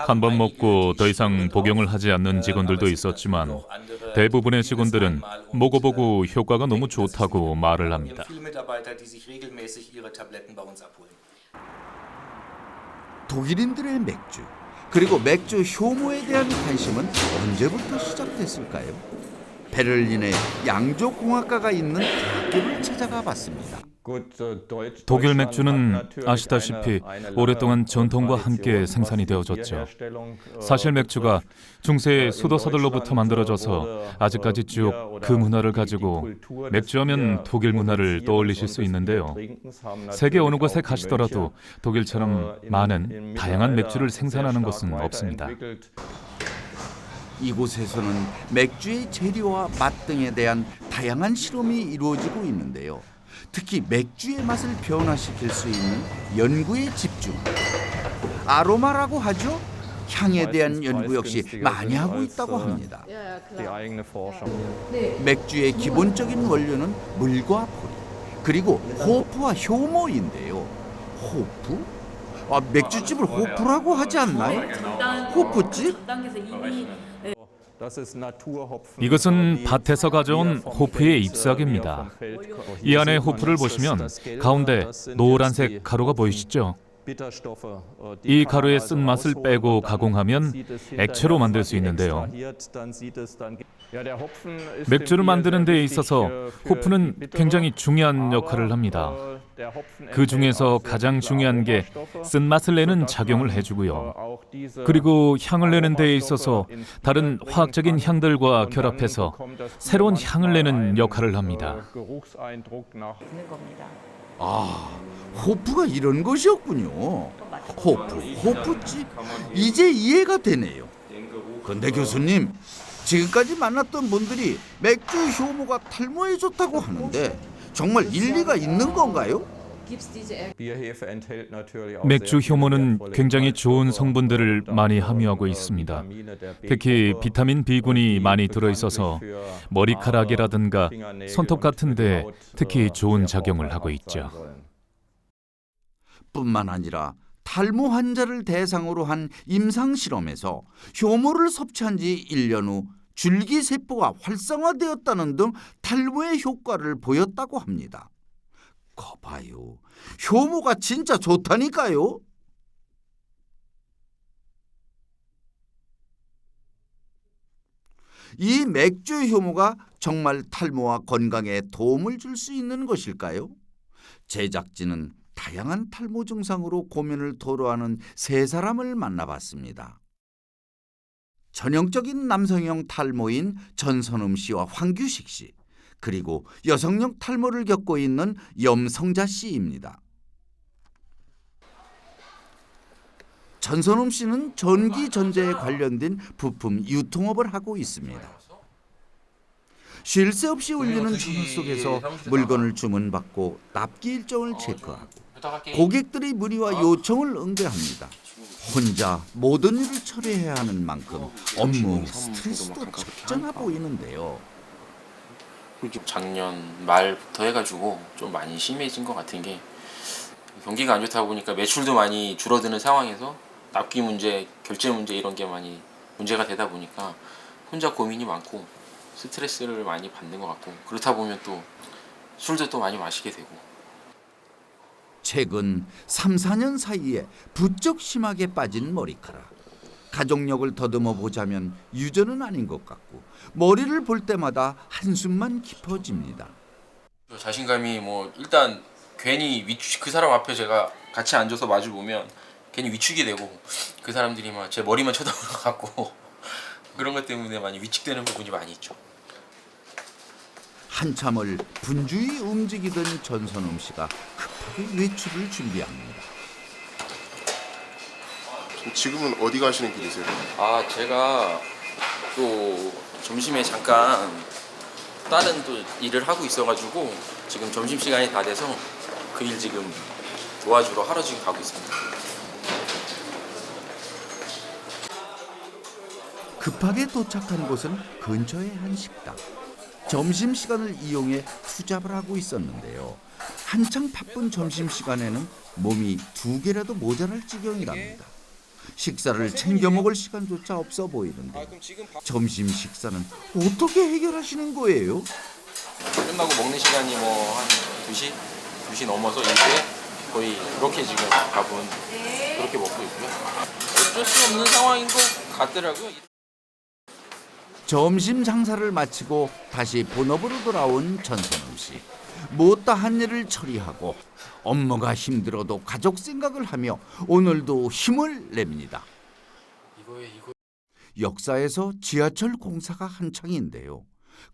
S: 한 번 먹고 더 이상 복용을 하지 않는 직원들도 있었지만 대부분의 직원들은 먹어보고 효과가 너무 좋다고 말을 합니다.
A: 독일인들의 맥주, 그리고 맥주 효모에 대한 관심은 언제부터 시작됐을까요? 베를린에 양조공학과가 있는 대학교를 찾아가 봤습니다.
S: 독일 맥주는 아시다시피 오랫동안 전통과 함께 생산이 되어졌죠. 사실 맥주가 중세 수도사들로부터 만들어져서 아직까지 쭉 그 문화를 가지고 맥주하면 독일 문화를 떠올리실 수 있는데요. 세계 어느 곳에 가시더라도 독일처럼 많은 다양한 맥주를 생산하는 곳은 없습니다.
A: 이곳에서는 맥주의 재료와 맛 등에 대한 다양한 실험이 이루어지고 있는데요. 특히 맥주의 맛을 변화시킬 수 있는 연구에 집중. 아로마라고 하죠? 향에 대한 연구 역시 많이 하고 있다고 합니다. 맥주의 기본적인 원료는 물과 보리, 그리고 호프와 효모인데요. 호프? 맥주집을 호프라고 하지 않나요? 호프집?
S: 이것은 밭에서 가져온 호프의 잎사귀입니다. 이 안에 호프를 보시면 가운데 노란색 가루가 보이시죠? 이 가루의 쓴맛을 빼고 가공하면 액체로 만들 수 있는데요. 맥주를 만드는 데 있어서 호프는 굉장히 중요한 역할을 합니다. 그 중에서 가장 중요한 게 쓴맛을 내는 작용을 해주고요. 그리고 향을 내는 데 있어서 다른 화학적인 향들과 결합해서 새로운 향을 내는 역할을 합니다.
A: 호프가 이런 것이었군요. 호프집? 이제 이해가 되네요. 근데 교수님, 지금까지 만났던 분들이 맥주 효모가 탈모에 좋다고 하는데 정말 일리가 있는 건가요?
S: 맥주 효모는 굉장히 좋은 성분들을 많이 함유하고 있습니다. 특히 비타민 B군이 많이 들어있어서 머리카락이라든가 손톱 같은 데 특히 좋은 작용을 하고 있죠.
A: 뿐만 아니라 탈모 환자를 대상으로 한 임상 실험에서 효모를 섭취한 지 1년 후 줄기세포가 활성화되었다는 등 탈모의 효과를 보였다고 합니다. 거봐요, 효모가 진짜 좋다니까요. 이 맥주 효모가 정말 탈모와 건강에 도움을 줄 수 있는 것일까요? 제작진은 다양한 탈모 증상으로 고민을 토로하는 세 사람을 만나봤습니다. 전형적인 남성형 탈모인 전선음 씨와 황규식 씨, 그리고 여성형 탈모를 겪고 있는 염성자 씨입니다. 전선음 씨는 전기 전자에 관련된 부품 유통업을 하고 있습니다. 쉴 새 없이 울리는 전화 속에서 물건을 주문받고 납기 일정을 체크하고 고객들의 문의와 요청을 응대합니다. 혼자 모든 일을 처리해야 하는 만큼 업무 스트레스도 적잖아 보이는데요.
C: 작년 말부터 해가지고 좀 많이 심해진 것 같은 게, 경기가 안 좋다 보니까 매출도 많이 줄어드는 상황에서 납기 문제, 결제 문제 이런 게 많이 문제가 되다 보니까 혼자 고민이 많고 스트레스를 많이 받는 것 같고, 그렇다 보면 또 술도 또 많이 마시게 되고.
A: 최근 3, 4년 사이에 부쩍 심하게 빠진 머리카락. 가족력을 더듬어 보자면 유전은 아닌 것 같고 머리를 볼 때마다 한숨만 깊어집니다.
C: 자신감이 일단 괜히 그 사람 앞에 제가 같이 앉아서 마주 보면 괜히 위축이 되고, 그 사람들이 막 제 머리만 쳐다보는 것 같고 그런 것 때문에 많이 위축되는 부분이 많이 있죠.
A: 한참을 분주히 움직이던 전선음 씨가 급하게 외출을 준비합니다.
J: 지금은 어디 가시는 길이세요?
C: 제가 또 점심에 잠깐 다른 또 일을 하고 있어가지고 지금 점심시간이 다 돼서 그 일 지금 도와주러 하러 지금 가고 있습니다.
A: 급하게 도착한 곳은 근처의 한 식당. 점심시간을 이용해 투잡을 하고 있었는데요. 한창 바쁜 점심시간에는 몸이 2개라도 모자랄 지경이랍니다. 식사를 챙겨 먹을 시간조차 없어 보이는데 점심 식사는 어떻게 해결하시는 거예요?
C: 끝나고 먹는 시간이 뭐 한 2시? 2시 넘어서 이때 거의 그렇게 지금 밥은 그렇게 먹고 있고요. 어쩔 수 없는 상황인 것 같더라고요.
A: 점심 장사를 마치고 다시 본업으로 돌아온 전선우 씨. 못다 한 일을 처리하고 업무가 힘들어도 가족 생각을 하며 오늘도 힘을 냅니다. 역사에서 지하철 공사가 한창인데요.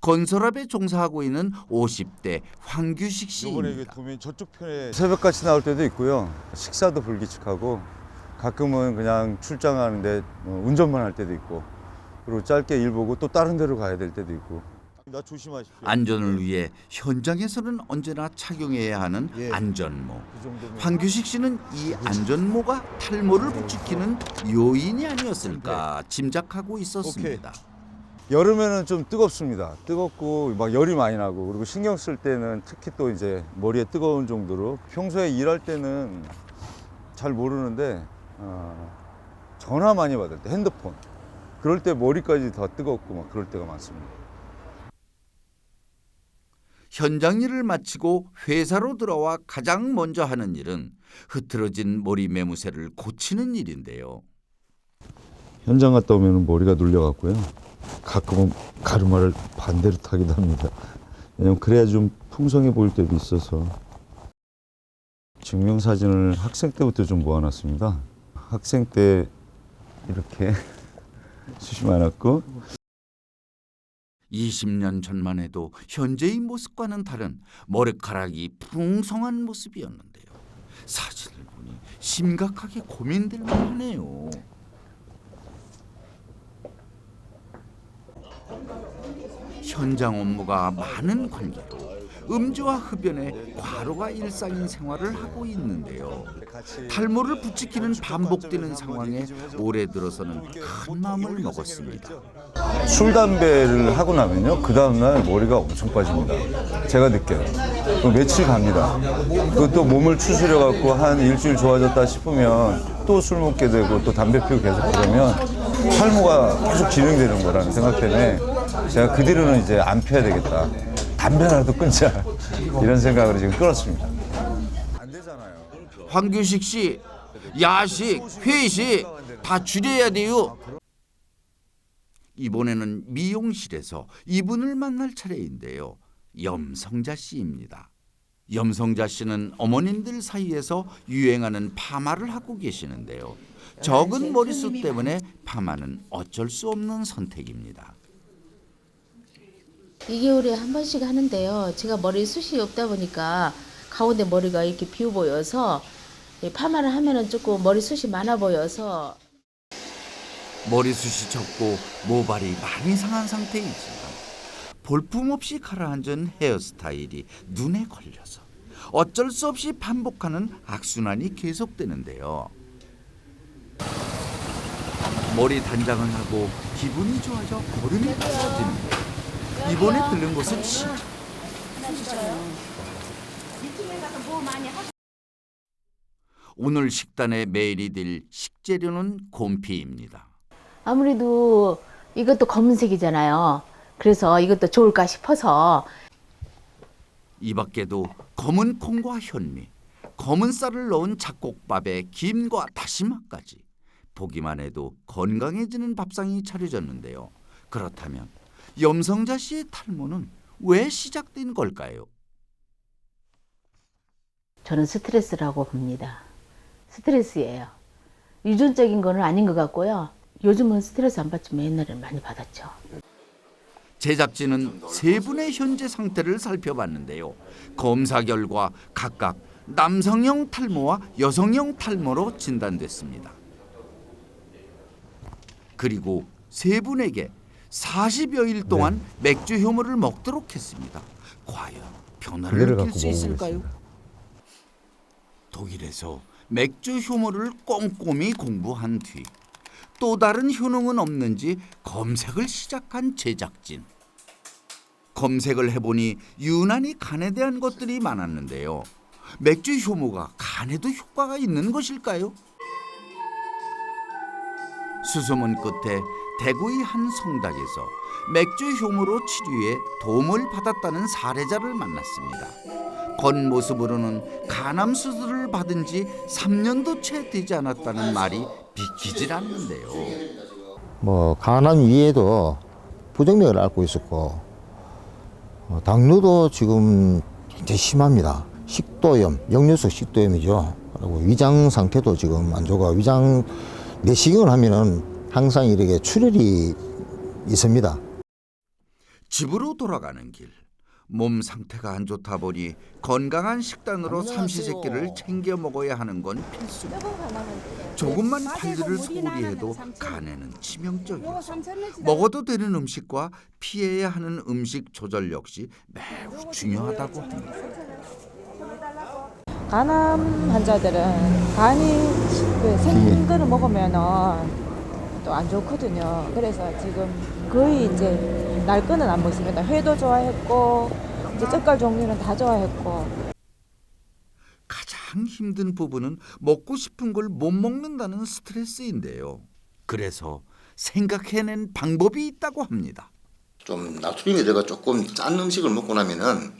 A: 건설업에 종사하고 있는 50대 황규식 씨입니다.
G: 도면 저쪽 편에 새벽같이 나올 때도 있고요. 식사도 불규칙하고 가끔은 그냥 출장하는데 운전만 할 때도 있고 그리고 짧게 일 보고 또 다른 데로 가야 될 때도 있고. 나 조심하십시오.
A: 안전을 위해 현장에서는 언제나 착용해야 하는 안전모. 황규식 씨는 이 안전모가 탈모를 부추기는 요인이 아니었을까 짐작하고 있었습니다.
G: 여름에는 좀 뜨겁습니다. 뜨겁고 막 열이 많이 나고 그리고 신경 쓸 때는 특히 또 이제 머리에 뜨거운 정도로 평소에 일할 때는 잘 모르는데 전화 많이 받을 때 핸드폰 그럴 때 머리까지 더 뜨겁고 막 그럴 때가 많습니다.
A: 현장 일을 마치고 회사로 들어와 가장 먼저 하는 일은 흐트러진 머리 매무새를 고치는 일인데요.
G: 현장 갔다 오면 머리가 눌려갖고요. 가끔은 가르마를 반대로 타기도 합니다. 왜냐면 그래야 좀 풍성해 보일 때도 있어서. 증명사진을 학생 때부터 좀 모아놨습니다. 학생 때 이렇게 숱이 많았고
A: 20년 전만 해도 현재의 모습과는 다른 머리카락이 풍성한 모습이었는데요. 사진을 보니 심각하게 고민될 만하네요. 현장 업무가 많은 관계로 음주와 흡연의 과로가 일상인 생활을 하고 있는데요. 탈모를 부추기는 반복되는 상황에 올해 들어서는 큰 마음을 먹었습니다.
G: 술, 담배를 하고 나면요. 그 다음날 머리가 엄청 빠집니다. 제가 느껴요. 또 며칠 갑니다. 그것도 몸을 추스려갖고 한 일주일 좋아졌다 싶으면 또 술 먹게 되고 또 담배 피우고 계속 그러면 탈모가 계속 진행되는 거라는 생각 때문에 제가 그 뒤로는 이제 안 피워야 되겠다. 담배라도 끊자. 이런 생각으로 지금 끊었습니다.
A: 황규식 씨, 야식, 회식 다 줄여야 돼요. 이번에는 미용실에서 이분을 만날 차례인데요. 염성자 씨입니다. 염성자 씨는 어머님들 사이에서 유행하는 파마를 하고 계시는데요. 적은 머리숱 때문에 파마는 어쩔 수 없는 선택입니다.
V: 2개월에 한 번씩 하는데요. 제가 머리숱이 없다 보니까 가운데 머리가 이렇게 비어 보여서 파마를 하면은 조금 머리숱이 많아 보여서
A: 머리숱이 적고 모발이 많이 상한 상태이지만 볼품없이 가라앉은 헤어스타일이 눈에 걸려서 어쩔 수 없이 반복하는 악순환이 계속되는데요. 머리 단장을 하고 기분이 좋아져 걸음이 빨라지는데 이번에 들른 곳은 시장. 오늘 식단에 매일이 될 식재료는 곰피입니다.
V: 아무래도 이것도 검은색이잖아요. 그래서 이것도 좋을까 싶어서.
A: 이 밖에도 검은 콩과 현미, 검은 쌀을 넣은 잡곡밥에 김과 다시마까지 보기만 해도 건강해지는 밥상이 차려졌는데요. 그렇다면 염성자 씨의 탈모는 왜 시작된 걸까요?
V: 저는 스트레스라고 봅니다. 스트레스예요. 유전적인 거는 아닌 것 같고요. 요즘은 스트레스 안 받지만 옛날에는 많이 받았죠.
A: 제작진은 세 분의 현재 상태를 살펴봤는데요. 검사 결과 각각 남성형 탈모와 여성형 탈모로 진단됐습니다. 그리고 세 분에게 40여일 동안 맥주 효모를 먹도록 했습니다. 과연 변화를 느낄 수 있을까요? 독일에서 맥주 효모를 꼼꼼히 공부한 뒤 또 다른 효능은 없는지 검색을 시작한 제작진. 검색을 해보니 유난히 간에 대한 것들이 많았는데요. 맥주 효모가 간에도 효과가 있는 것일까요? 수소문 끝에 대구의 한 성당에서 맥주 효모로 치료에 도움을 받았다는 사례자를 만났습니다. 겉모습으로는 간암 수술을 받은 지 3년도 채 되지 않았다는 말이 믿기질 않는데요.
I: 뭐 간암 위에도 부정맥을 앓고 있었고 당뇨도 지금 굉장히 심합니다. 식도염, 역류성 식도염이죠. 그리고 위장 상태도 지금 안 좋아. 위장 내시경을 하면은 항상 이렇게 출혈이 있습니다.
A: 집으로 돌아가는 길. 몸 상태가 안 좋다 보니 건강한 식단으로 삼시세끼를 챙겨 먹어야 하는 건 필수입니다. 조금만 관리를 소홀히 해도 간에는 치명적이어서 먹어도 되는 음식과 피해야 하는 음식 조절 역시 매우 중요하다고 합니다.
L: 간암 환자들은 간이 생긴 거를 먹으면은 또 안 좋거든요. 그래서 지금 거의 이제 날 거는 안 먹습니다. 회도 좋아했고 이제 젓갈 종류는 다 좋아했고.
A: 가장 힘든 부분은 먹고 싶은 걸 못 먹는다는 스트레스인데요. 그래서 생각해낸 방법이 있다고 합니다.
W: 좀 나트륨이 들어가 조금 짠 음식을 먹고 나면은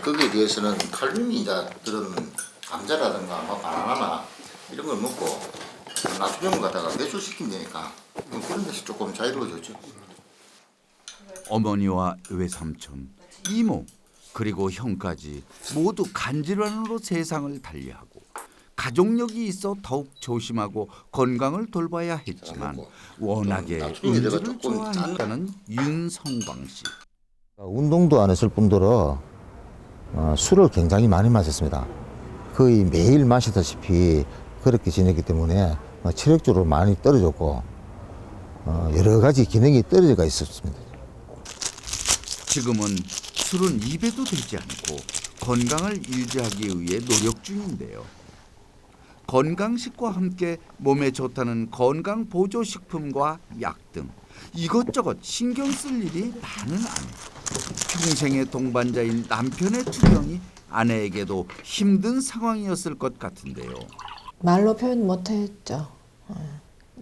W: 거기에 비해서는 칼륨이 이제 들은 감자라든가 뭐 바나나나 이런 걸 먹고 나트륨을 갖다가 배출시키면 되니까 그런 데서 조금 자유로워졌죠.
A: 어머니와 외삼촌, 이모, 그리고 형까지 모두 간질환으로 세상을 달리하고 가족력이 있어 더욱 조심하고 건강을 돌봐야 했지만 워낙에 음주를 좋아했다는 윤성광 씨.
I: 운동도 안 했을 뿐더러 술을 굉장히 많이 마셨습니다. 거의 매일 마시다시피 그렇게 지냈기 때문에 체력적으로 많이 떨어졌고 여러 가지 기능이 떨어져 있었습니다.
A: 지금은 술은 입에도 대지 않고 건강을 유지하기 위해 노력 중인데요. 건강식과 함께 몸에 좋다는 건강 보조식품과 약 등 이것저것 신경 쓸 일이 많은 아내. 평생의 동반자인 남편의 투병이 아내에게도 힘든 상황이었을 것 같은데요.
X: 말로 표현 못했죠.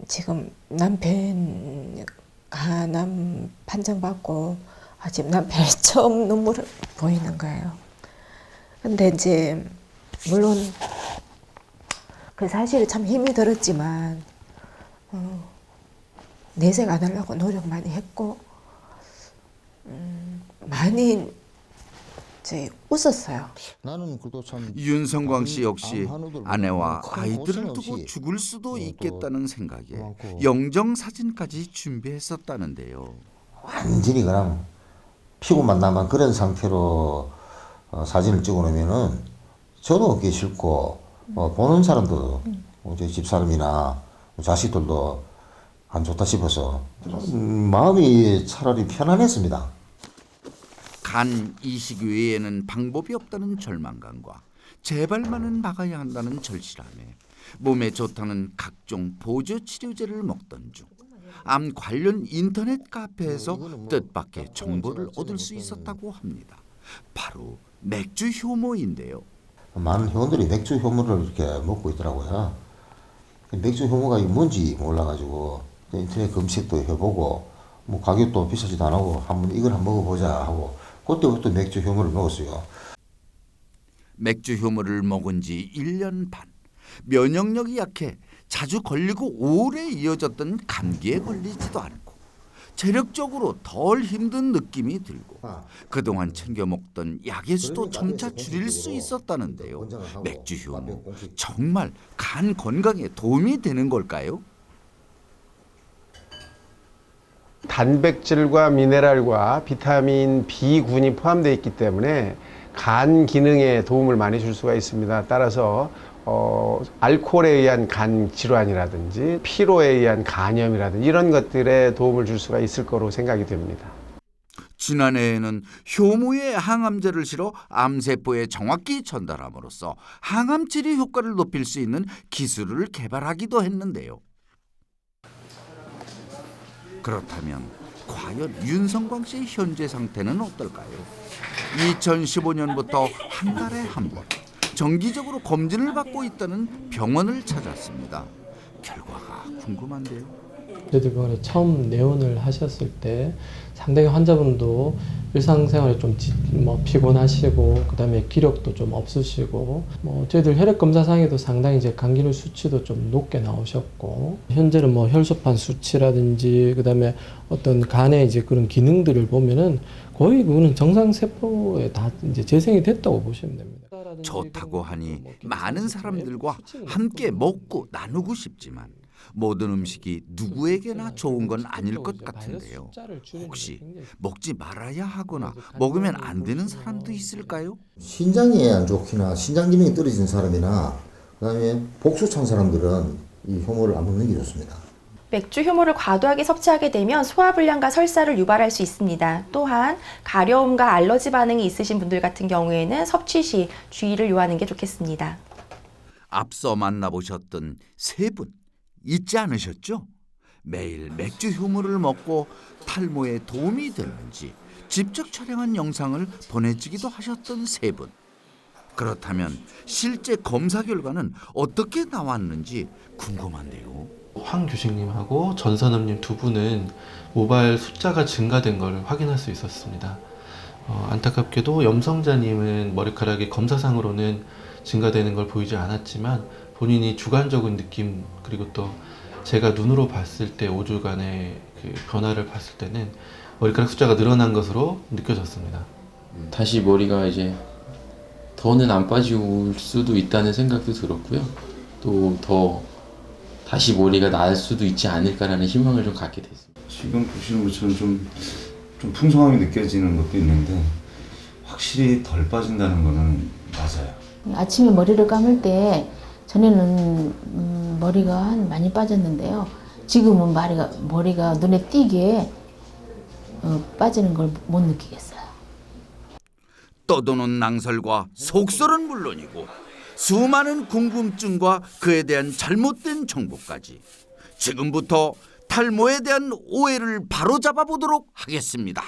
X: 지금 남편 간암 판정받고 지금 남편이 처음 눈물을 보이는 거예요. 근데 이제 물론 그 사실이 참 힘이 들었지만 내색 안 하려고 노력 많이 했고 많이 웃었어요.
A: 윤성광 씨 역시 아내와 아이들을 두고 죽을 수도 있겠다는 생각에 영정 사진까지 준비했었다는데요.
I: 완전히 그냥 피고만 나만 그런 상태로 사진을 찍어놓으면은 저도 얻기 싫고 보는 사람도 제 집사람이나 자식들도 안 좋다 싶어서 마음이 차라리 편안했습니다.
A: 간 이식 외에는 방법이 없다는 절망감과 재발만은 막아야 한다는 절실함에 몸에 좋다는 각종 보조 치료제를 먹던 중 암 관련 인터넷 카페에서 뜻밖의 정보를 얻을 수 있었다고 합니다. 바로 맥주 효모인데요.
I: 많은 회원들이 맥주 효모를 이렇게 먹고 있더라고요. 맥주 효모가 뭔지 몰라가지고 인터넷 검색도 해보고 뭐 가격도 비싸지도 안 하고 한번 이걸 한번 먹어보자 하고 그때부터 맥주 효모를 먹었어요.
A: 맥주 효모를 먹은 지 1년 반. 면역력이 약해 자주 걸리고 오래 이어졌던 감기에 걸리지도 않고 체력적으로 덜 힘든 느낌이 들고 그동안 챙겨 먹던 약의 수도 점차 줄일 수 있었다는데요. 맥주 효모 정말 간 건강에 도움이 되는 걸까요?
F: 단백질과 미네랄과 비타민 B군이 포함되어 있기 때문에 간 기능에 도움을 많이 줄 수가 있습니다. 따라서 알코올에 의한 간 질환이라든지 피로에 의한 간염이라든지 이런 것들에 도움을 줄 수가 있을 거로 생각이 됩니다.
A: 지난해에는 효모에 항암제를 실어 암세포에 정확히 전달함으로써 항암 치료 효과를 높일 수 있는 기술을 개발하기도 했는데요. 그렇다면 과연 윤성광 씨의 현재 상태는 어떨까요? 2015년부터 한 달에 한 번 정기적으로 검진을 받고 있다는 병원을 찾았습니다. 결과가 궁금한데요.
B: 저희들 병원에 처음 내원을 하셨을 때 상당히 환자분도 일상생활에 좀 피곤하시고 그다음에 기력도 좀 없으시고 저희들 혈액 검사상에도 상당히 이제 감기류 수치도 좀 높게 나오셨고 현재는 혈소판 수치라든지 그다음에 어떤 간의 이제 그런 기능들을 보면은 거의 그거는 정상 세포에 다 이제 재생이 됐다고 보시면 됩니다.
A: 좋다고 하니 많은 사람들과 함께 먹고 나누고 싶지만 모든 음식이 누구에게나 좋은 건 아닐 것 같은데요. 혹시 먹지 말아야 하거나 먹으면 안 되는 사람도 있을까요?
I: 신장이 안 좋거나 신장 기능이 떨어진 사람이나 그다음에 복수 찬 사람들은 이 효모를 안 먹는 게 좋습니다.
D: 맥주 효모를 과도하게 섭취하게 되면 소화불량과 설사를 유발할 수 있습니다. 또한 가려움과 알러지 반응이 있으신 분들 같은 경우에는 섭취 시 주의를 요하는 게 좋겠습니다.
A: 앞서 만나보셨던 세 분 잊지 않으셨죠? 매일 맥주 효모를 먹고 탈모에 도움이 되는지 직접 촬영한 영상을 보내주기도 하셨던 세 분. 그렇다면 실제 검사 결과는 어떻게 나왔는지 궁금한데요.
E: 황 교수님하고 전선음님 두 분은 모발 숫자가 증가된 걸 확인할 수 있었습니다. 안타깝게도 염성자님은 머리카락이 검사상으로는 증가되는 걸 보이지 않았지만 본인이 주관적인 느낌 그리고 또 제가 눈으로 봤을 때 5주간의 그 변화를 봤을 때는 머리카락 숫자가 늘어난 것으로 느껴졌습니다.
C: 다시 머리가 이제 더는 안 빠지고 올 수도 있다는 생각도 들었고요. 또 더 다시 머리가 나을 수도 있지 않을까라는 희망을 좀 갖게 됐습니다.
G: 지금 보시는 것처럼 좀 풍성함이 느껴지는 것도 있는데 확실히 덜 빠진다는 거는 맞아요.
V: 아침에 머리를 감을 때 전에는 머리가 많이 빠졌는데요. 지금은 머리가 눈에 띄게 빠지는 걸 못 느끼겠어요.
A: 떠도는 낭설과 속설은 물론이고 수많은 궁금증과 그에 대한 잘못된 정보까지 지금부터 탈모에 대한 오해를 바로잡아 보도록 하겠습니다.